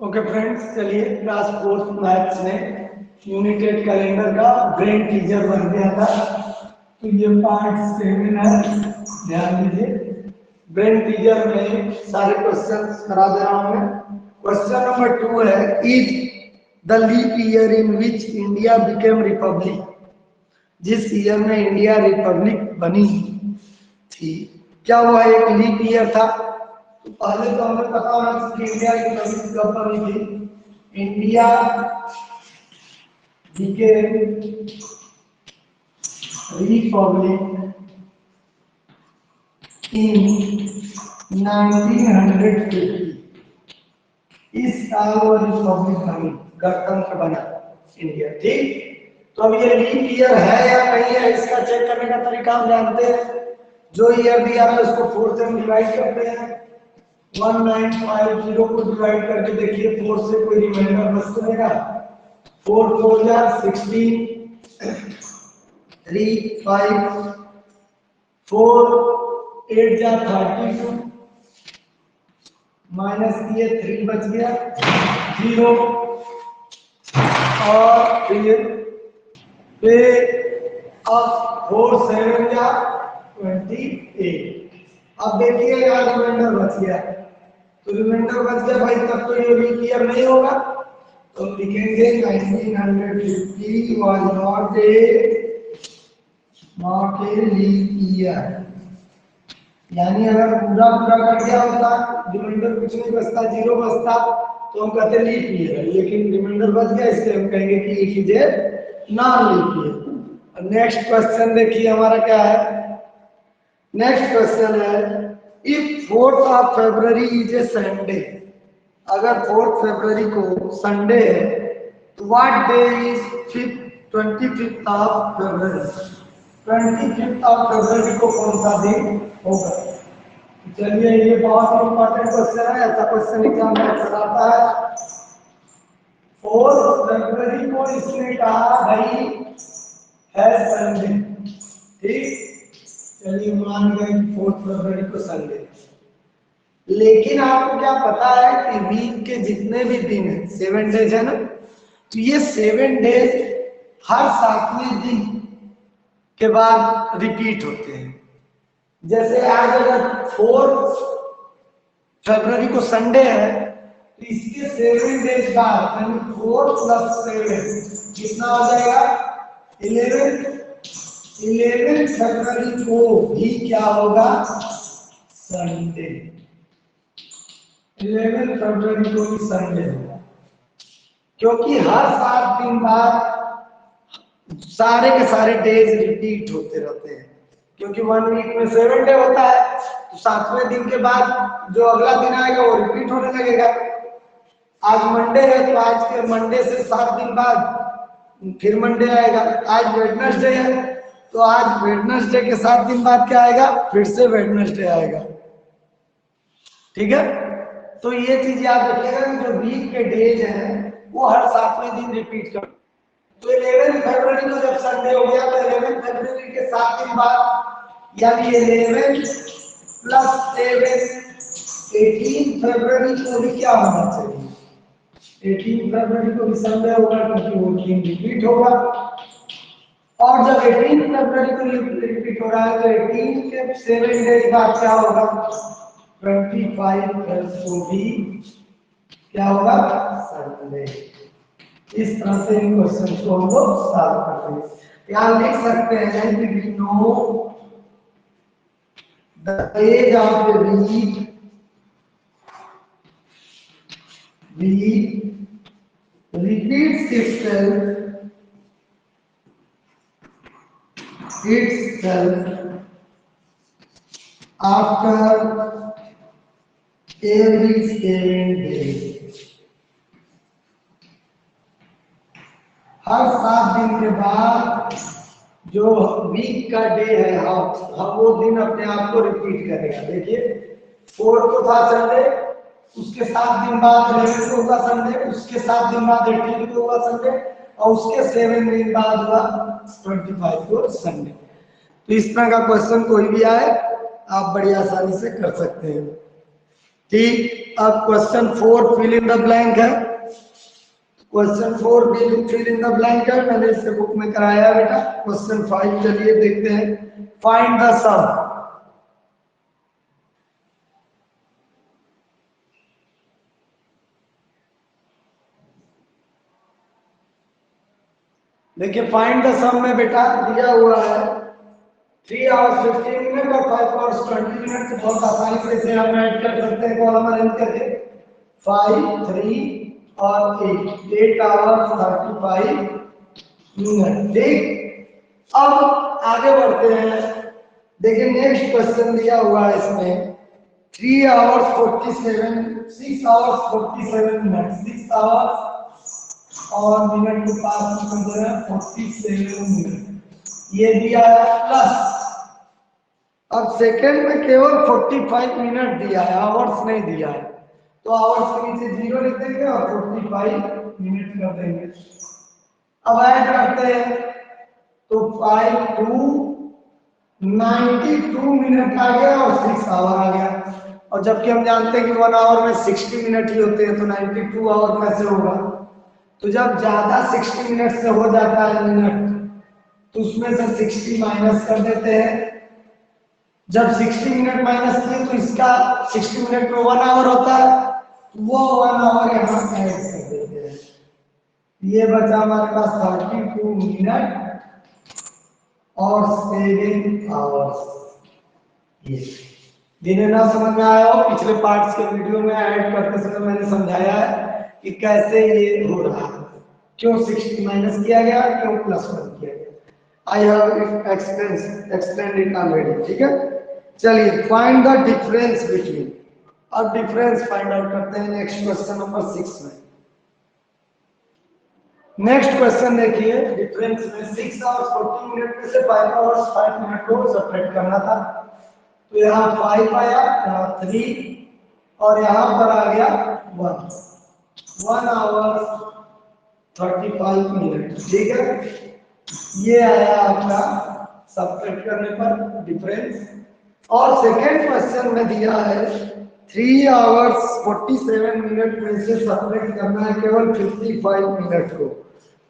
Okay friends, चलिए class 4 maths में unit 8 calendar का ब्रेन टीजर बन गया था। तो ये पार्ट 7 है, ध्यान दीजिए। ब्रेन टीजर में सारे क्वेश्चंस करा दे रहा हूं मैं। क्वेश्चन नंबर 2 है, is the leap year in which India became republic. जिस ईयर में इंडिया रिपब्लिक बनी थी, क्या वह एक लीप ईयर था? तो पहले तो हमें पता होना चाहिए इंडिया की रिपब्लिक कब बनी थी। इंडिया बिकेम रिपब्लिक इन 1950। इस साल वो रिपब्लिक बनी, गणतंत्र बना इंडिया। ठीक, तो अब ये लीप ईयर है या नहीं है, इसका चेक करने का तरीका हम जानते हैं। जो ईयर दिया है उसको 4 से डिवाइड करते हैं। 1950 को डिवाइड करके देखिए 4 से कोई रिमाइंडर बच जाएगा। 4 4 जा 16, 3 5, 4 8 जा 32, माइनस किए 3 बच गया 0, और फिर अब 4 7 जा 28। अब देखिए यहाँ रिमाइंडर बच गया, तो रिमाइंडर बच गया भाई, तब तो ये लीप ईयर नहीं होगा। तो हम लिखेंगे 1950 was not a leap year. यानी अगर पूरा पूरा कर दिया होता, रिमाइंडर कुछ नहीं बचता, 0 बचता, तो हम कहते लीप ईयर है। लेकिन रिमाइंडर बच गया, इसलिए हम कहेंगे कि it is a non leap year. Next question देखिए हमारा क्या है। नेक्स्ट क्वेश्चन है, if 4th of February is a Sunday. अगर 4th फरवरी को संडे है, तो what day is 25th of February. 25th of February को कौन सा दिन होगा? चलिए, ये बहुत ही इंपॉर्टेंट क्वेश्चन है, ऐसा क्वेश्चन एग्जाम में अक्सर आता है। 4th फरवरी को इसने कहा भाई है संडे। ठीक, चलिए मान गए 4th फरवरी को संडे। लेकिन आपको क्या पता है कि वीक के जितने भी दिन है 7 डेज है ना, तो ये 7 डेज हर 7वें दिन के बाद रिपीट होते हैं। जैसे आज अगर 4th फरवरी को संडे है, तो इसके 7 डेज बाद यानी 4 + 7 कितना हो जाएगा? 11 फरवरी को भी क्या होगा? संडे। 11 फरवरी को भी संडे होगा, क्योंकि हर 7 दिन बाद सारे के सारे डेज रिपीट होते रहते हैं। क्योंकि 1 वीक में 7 डे होता है, तो 7वें दिन के बाद जो अगला दिन आएगा वो रिपीट होने लगेगा। आज मंडे है, तो आज के मंडे से 7 दिन बाद फिर मंडे आएगा। आज वेडनेसडे है, तो आज वेडनेसडे के 7 दिन बाद क्या आएगा? फिर से वेडनेसडे आएगा। ठीक है, तो ये चीज याद रखिएगा कि जो वीक के डेज हैं वो हर 7वें दिन रिपीट कर। तो 11 फरवरी को जब संडे हो गया, तो 11 फरवरी के 7 दिन बाद यानी 11 + 7 18 फरवरी को भी क्या होना चाहिए? 18 फरवरी को भी संडे होगा, क्योंकि वो दिन रिपीट होगा। और जब 18 फरवरी को रिपीट हो रहा है, तो 18 के 7 डेज बाद क्या होगा? 25 को भी क्या होगा? संडे। इस तरह से इन क्वेश्चन को हम लोग सॉल्व करते हैं। यहाँ लिख सकते हैं कि we know the age of the week repeats itself after every 7 days। हर 7 दिन के बाद जो वीक का डे है, हम वो दिन अपने आप को रिपीट करेगा। देखिए 4 को था संडे, उसके 7 दिन बाद 11 को हुआ संडे, उसके 7 दिन बाद 18 को हुआ संडे, और उसके 7 दिन बाद हुआ 25 को संडे। तो इस तरह का क्वेश्चन कोई भी आए, आप बड़ी आसानी से कर सकते हैं। ठीक। अब question 4 fill in the blank है। Question 4 fill in the blank है, मैंने इसे बुक में कराया है बेटा। क्वेश्चन 5 चलिए देखते हैं। फाइंड द सम। देखिए फाइंड द सम में बेटा दिया हुआ है 3 आवर्स 15 मिनट और 5 आवर्स 20 मिनट। तो बहुत आसानी से इसे हम ऐड कर सकते हैं कॉलम अरेंज करके। 5 3 और 8 आवर्स 35 मिनट। ठीक। अब आगे बढ़ते हैं। देखिए नेक्स्ट क्वेश्चन दिया हुआ है इसमें 3 आवर्स 47 6 आवर्स 47 मिनट। 6 आवर्स और मिनट के पास 47 मिनट ये दिया है प्लस। अब सेकंड में केवल 45 मिनट दिया है, आवर्स नहीं दिया है, तो आवर्स के नीचे 0 लिख देंगे और 45 मिनट कर देंगे। अब ऐड करते हैं तो 5 2 92 मिनट आ गया और 6 आवर आ गया। और जबकि हम जानते हैं कि 1 आवर में 60 मिनट ही होते हैं, तो 92 आवर कैसे होगा? तो जब ज्यादा 60 मिनट से हो जाता है मिनट तो उसमें से 60 माइनस कर देते हैं। जब 60 मिनट माइनस किए तो इसका 60 मिनट में 1 आवर होता है, तो वो 1 आवर यहाँ ऐड कर देते हैं। ये बचा हमारे पास 32 मिनट और 7 आवर्स। ये जिन्हें ना समझ में आया हो पिछले पार्ट्स के वीडियो में ऐड करते समय मैंने समझाया है कि कैसे ये हो रहा है, क्यों 60 माइनस किया गया, क्यों प्लस 1 किया गया। I have explained it already. ठीक है, चलिए फाइंड द डिफरेंस बिटवीन। अब डिफरेंस फाइंड आउट करते हैं नेक्स्ट क्वेश्चन नंबर 6 में। नेक्स्ट क्वेश्चन देखिए, डिफरेंस में 6 आवर्स 40 मिनट में से 5 आवर्स 5 मिनट को सब्ट्रैक्ट करना था। तो यहाँ 5 आया, यहाँ 3 और यहाँ पर आ गया 1 आवर 35 मिनट। ठीक है, ये आया आपका सब्ट्रैक्ट करने पर डिफरेंस। और सेकेंड क्वेश्चन में दिया है 3 आवर्स 47 मिनट में से सब्ट्रैक्ट करना है केवल 55 मिनट को।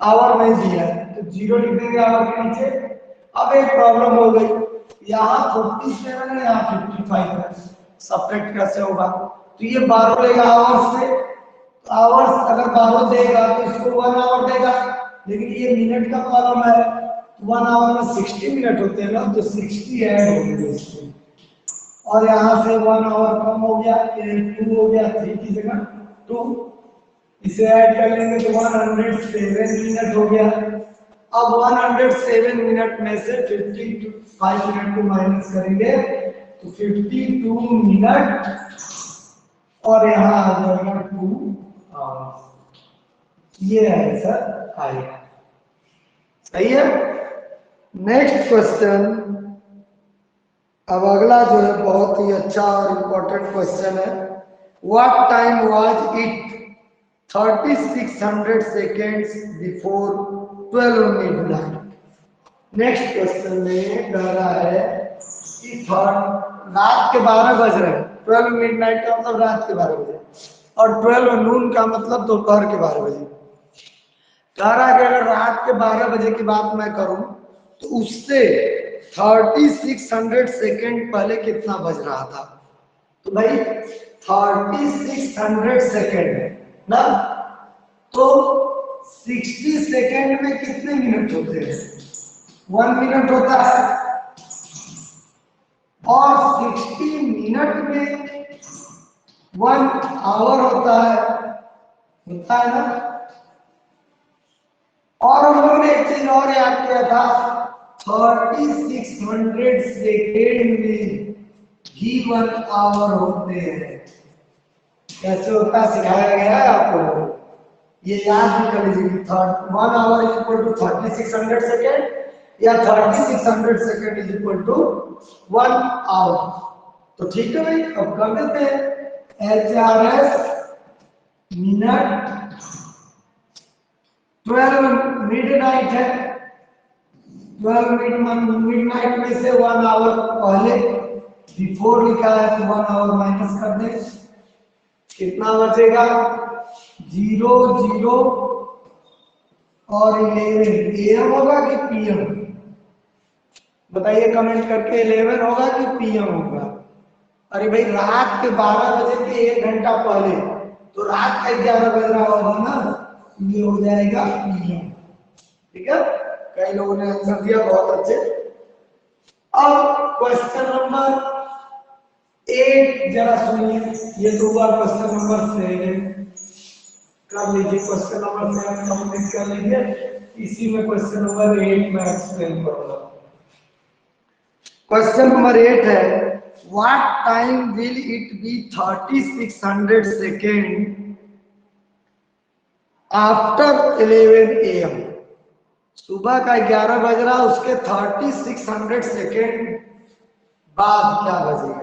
आवर नहीं दिया है तो 0 लिख देंगे आवर के नीचे। अब एक प्रॉब्लम हो गई, यहाँ 47 है, यहाँ 55 है, सब्ट्रैक्ट कैसे होगा? तो ये 12 लेगा आवर्स से, तो आवर्स अगर 12 देगा तो इसको 1 आवर देगा, लेकिन ये मिनट का कॉलम है, 1 आवर में 60 मिनट होते हैं ना, तो 60 ऐड हो गए इसमें। और यहाँ से 1 आवर कम हो गया, ये 2 हो गया, 3 की जगह 2, इसे ऐड कर लेंगे तो 107 मिनट हो गया। अब 107 मिनट में से 55 मिनट को माइनस करेंगे तो 52 मिनट और यहाँ आ जाएगा 2 आवर्स। ये आंसर आएगा। सही है। नेक्स्ट क्वेश्चन, अब अगला जो है बहुत ही अच्छा और इम्पोर्टेंट क्वेश्चन है। What time was it 3600 seconds before 12 midnight. Next question में कह रहा है कि रात के 12 बज रहे हैं। 12 मिडनाइट का मतलब रात के 12 बजे और 12 नून का मतलब दोपहर के 12 बजे। कह रहा है कि अगर रात के 12 बजे की बात मैं करूं तो उससे 3600 सेकेंड पहले कितना बज रहा था? तो भाई 3600 सेकेंड है ना, तो 60 सेकेंड में कितने मिनट होते हैं? 1 मिनट होता है। और 60 मिनट में 1 आवर होता है ना। और हम लोगों ने एक चीज और याद किया था, 3600 सेकेंड में ही 1 आवर होते हैं। कैसे होता है सिखाया गया है आपको, ये याद भी कर लीजिए। 1 hour is equal to 3600 second या 3600 second is equal to 1 hour. तो ठीक है भाई, अब कर देते हैं HRS मिनट। 12 मिडनाइट है, 12 मिडनाइट में से 1 आवर पहले बिफोर लिखा है तो 1 आवर माइनस कर दें कितना बचेगा? 0 0 और 11 AM होगा कि PM? बताइए कमेंट करके, 11 होगा कि PM होगा? अरे भाई रात के 12 बजे के 1 घंटा पहले, तो रात का 11 बज रहा होगा ना, ये हो जाएगा PM। ठीक है, कई लोगों ने आंसर दिया, बहुत अच्छे। अब क्वेश्चन नंबर 8 जरा सुनिए, ये तो हुआ क्वेश्चन नंबर 7। कर लीजिए क्वेश्चन नंबर 7 कंप्लीट कर लीजिए, इसी में क्वेश्चन नंबर 8 में एक्सप्लेन करूंगा। क्वेश्चन नंबर 8 है, what time will it be 3600 second after 11 AM? सुबह का 11 बज रहा, उसके 3600 सेकेंड बाद क्या बजेगा?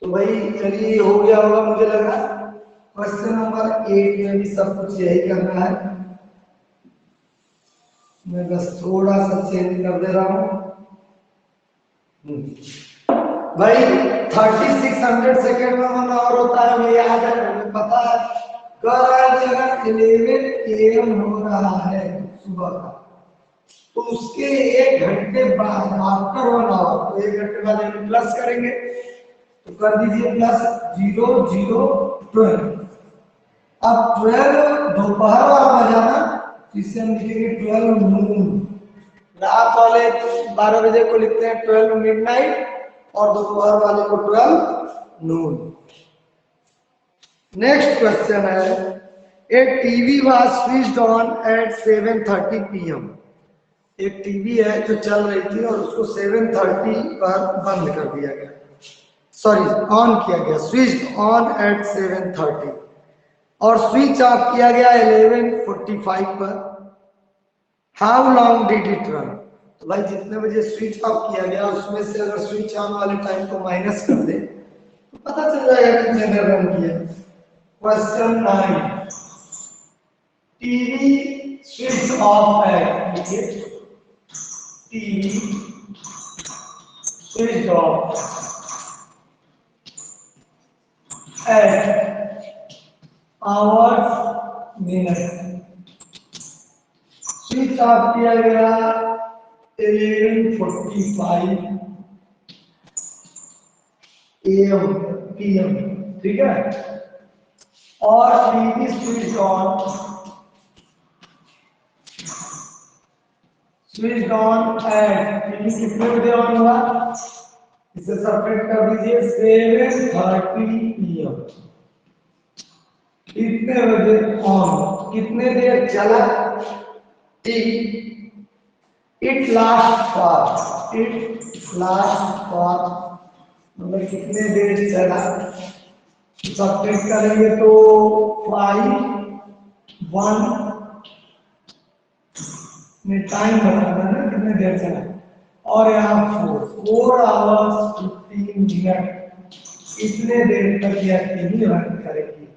तो भाई चलिए हो गया होगा मुझे लगा। क्वेश्चन नंबर 8 में भी सब कुछ यही करना है, मैं बस थोड़ा सा चेंज कर दे रहा हूं। भाई 3600 सेकेंड में 1 आवर होता है, मुझे याद है, मुझे पता है। कर अगर 11 AM हो रहा है सुबह का, तो उसके 1 घंटे बाद आफ्टर 1 आवर, तो 1 घंटे बाद प्लस करेंगे, तो कर दीजिए प्लस 0 0 12। अब 12 दोपहर वाला बजाना, जिससे हम लिखेंगे 12 नून। रात वाले 12 बजे को लिखते हैं 12 मिडनाइट, और दोपहर वाले को 12 नून। नेक्स्ट क्वेश्चन है, a TV was switched on at 7:30 PM। एक टीवी है जो चल रही थी और उसको 7:30 पर बंद कर दिया गया, सॉरी ऑन किया गया, स्विच ऑन एट 7:30, और स्विच ऑफ किया गया 11:45 पर। How long did it run? तो भाई जितने बजे स्विच ऑफ किया गया उसमें से अगर स्विच ऑन वाले टाइम को माइनस कर दे तो पता चल जाएगा कितने देर रन किया। क्वेश्चन 9, टीवी स्विच ऑफ है, TV switch off at hours minute. Switch off किया गया 11:45 AM PM, ठीक है। और TV switch on at, TV कितने बजे ऑन हुआ, इसे सब्ट्रैक्ट कर दीजिए, 7:30 PM। कितने बजे ऑन, कितने देर चला, इट लास्ट फॉर, मतलब कितने देर चला। सब्ट्रैक्ट करेंगे तो 5 1 में टाइम बताना ना कितने देर चला, और यहाँ 4 आवर्स 15 मिनट, इतने देर तक यह टीवी रन करेगी,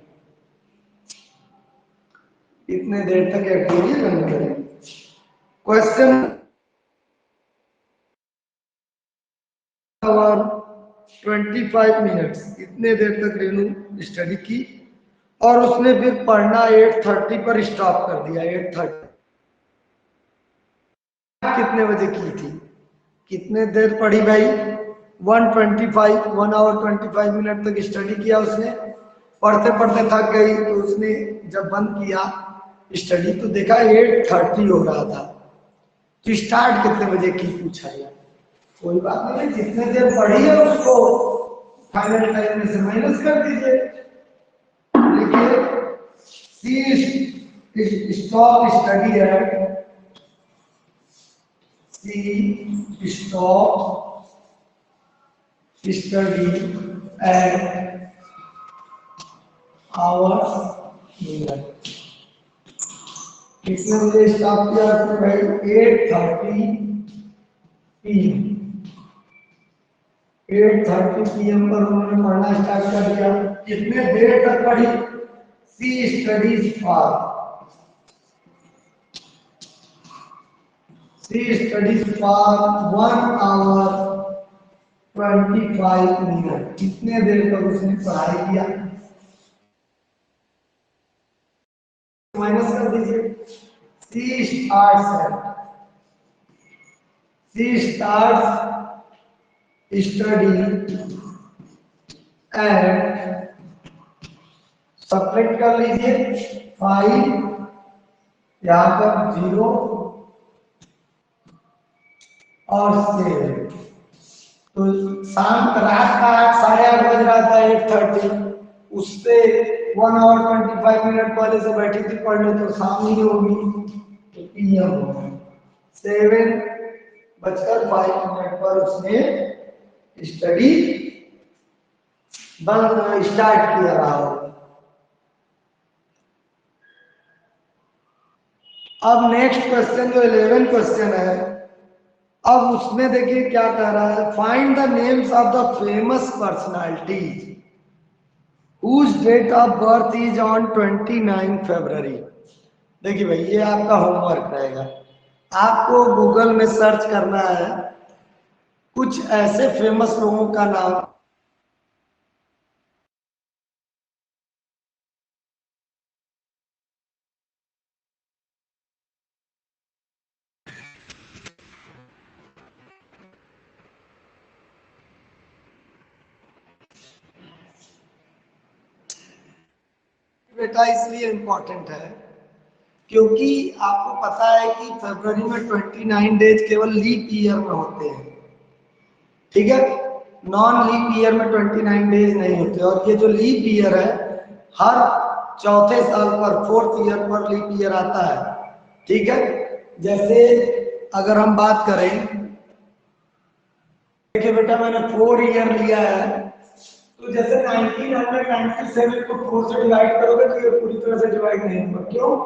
इतने देर तक यह टीवी रन करेगी। क्वेश्चन 25 मिनट्स, इतने देर तक रेनू स्टडी की, और उसने फिर पढ़ना 8:30 पर स्टॉप कर दिया। 8:30 कितने बजे की थी, कितने देर पढ़ी भाई, 1:25, 1 आवर 25 मिनट तक स्टडी किया उसने। पढ़ते पढ़ते थक गई तो उसने जब बंद किया स्टडी तो देखा 8:30 हो रहा था। तो स्टार्ट कितने बजे की पूछा है, कोई बात नहीं, जितने देर पढ़ी है उसको फाइनल टाइम में से माइनस कर दीजिए। देखिए सी स्टॉप स्टडी है, she stop study at hours minute. कितने बजे स्टॉप किया उसने भाई, 8:30 PM। 8:30 PM पर उन्होंने पढ़ना स्टार्ट कर दिया। कितने देर तक पढ़ी, सी स्टडीज फॉर 1 आवर 25 मिनट, कितने देर तक उसने पढ़ाई किया। माइनस कर दीजिए। सी स्टार्ट्स स्टडी एंड सब्ट्रैक्ट कर लीजिए 5, यहाँ पर 0 और 7। तो शाम रात का 8:30 बज रहा था 8:30, उससे 1 आवर 25 मिनट पहले से बैठी थी पढ़ने, तो शाम ही होगी, तो PM होगी। 7:05 पर उसने स्टडी स्टार्ट किया रहा हो। अब नेक्स्ट क्वेश्चन जो 11 क्वेश्चन है, अब उसमें देखिए क्या कह रहा है, find the names of the famous personalities whose date of birth is on 29 February. देखिए भाई, ये आपका होमवर्क रहेगा, आपको गूगल में सर्च करना है कुछ ऐसे फेमस लोगों का नाम बेटा, इसलिए इंपॉर्टेंट है क्योंकि आपको पता है कि फरवरी में 29 डेज केवल लीप ईयर में होते हैं, ठीक है। नॉन लीप ईयर में 29 डेज नहीं होते, और ये जो लीप ईयर है हर चौथे साल पर, 4th ईयर पर लीप ईयर आता है, ठीक है। जैसे अगर हम बात करें, देखिए बेटा मैंने 4 ईयर लिया है, तो जैसे 1997 को 4 से डिवाइड करोगे तो ये पूरी तरह से डिवाइड नहीं होगा। क्यों?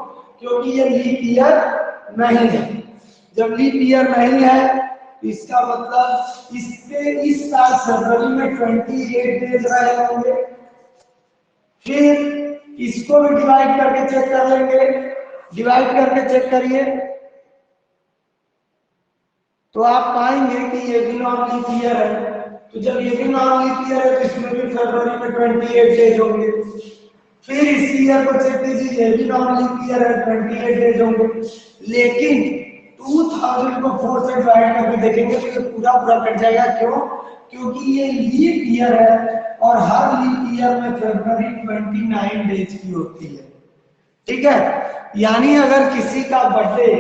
क्योंकि ये लीप ईयर नहीं है। जब लीप ईयर नहीं है तो इसका मतलब इस साल फरवरी में 28 डेज रहे होंगे। फिर इसको भी डिवाइड करके चेक कर लेंगे, डिवाइड करके चेक करिए तो आप पाएंगे कि ये भी नॉन लीप ईयर है। तो जब ये भी नॉन लीप ईयर है तो इसमें भी फरवरी में 28 डेज होंगे। फिर इस ईयर को चेक कीजिए, ये भी नॉन लीप ईयर है, 28 डेज होंगे। लेकिन 2000 को 4 से डिवाइड करके देखेंगे तो ये पूरा पूरा कट जाएगा। क्यों? क्योंकि ये लीप ईयर है और हर लीप ईयर में फरवरी 29 डेज की होती है, ठीक है। यानी अगर किसी का बर्थडे,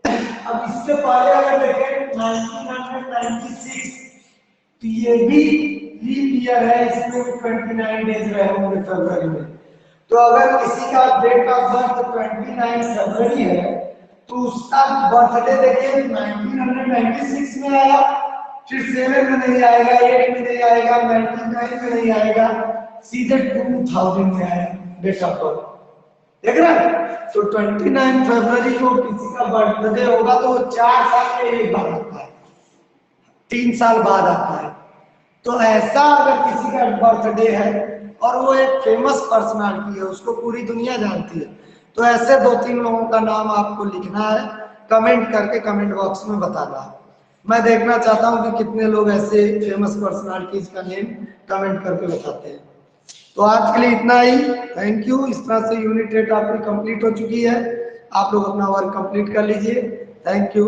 अब इससे पहले अगर देखें 1996, तो ये भी लीप ईयर है, इसमें भी 29 डेज रहे होंगे फरवरी में। तो अगर किसी का डेट ऑफ बर्थ 29 फरवरी है तो उसका बर्थडे देखिए 1996 में आया, फिर 7 में नहीं आएगा, 8 में नहीं आएगा, 99 में नहीं आएगा, सीधे 2000 में आएगा डेट ऑफ बर्थ, देख रहे हैं। तो 29 फरवरी को किसी का बर्थडे होगा तो 4 साल में एक बार आता है, 3 साल बाद आता है। तो ऐसा अगर किसी का बर्थडे है और वो एक फेमस पर्सनालिटी है, उसको पूरी दुनिया जानती है, तो ऐसे 2-3 लोगों का नाम आपको लिखना है, कमेंट करके कमेंट बॉक्स में बताना है। मैं देखना चाहता हूं कि कितने लोग ऐसे फेमस पर्सनालिटीज का नेम कमेंट करके बताते हैं। तो आज के लिए इतना ही, थैंक यू। इस तरह से यूनिट 8 आपकी कंप्लीट हो चुकी है, आप लोग अपना वर्क कंप्लीट कर लीजिए। Thank you.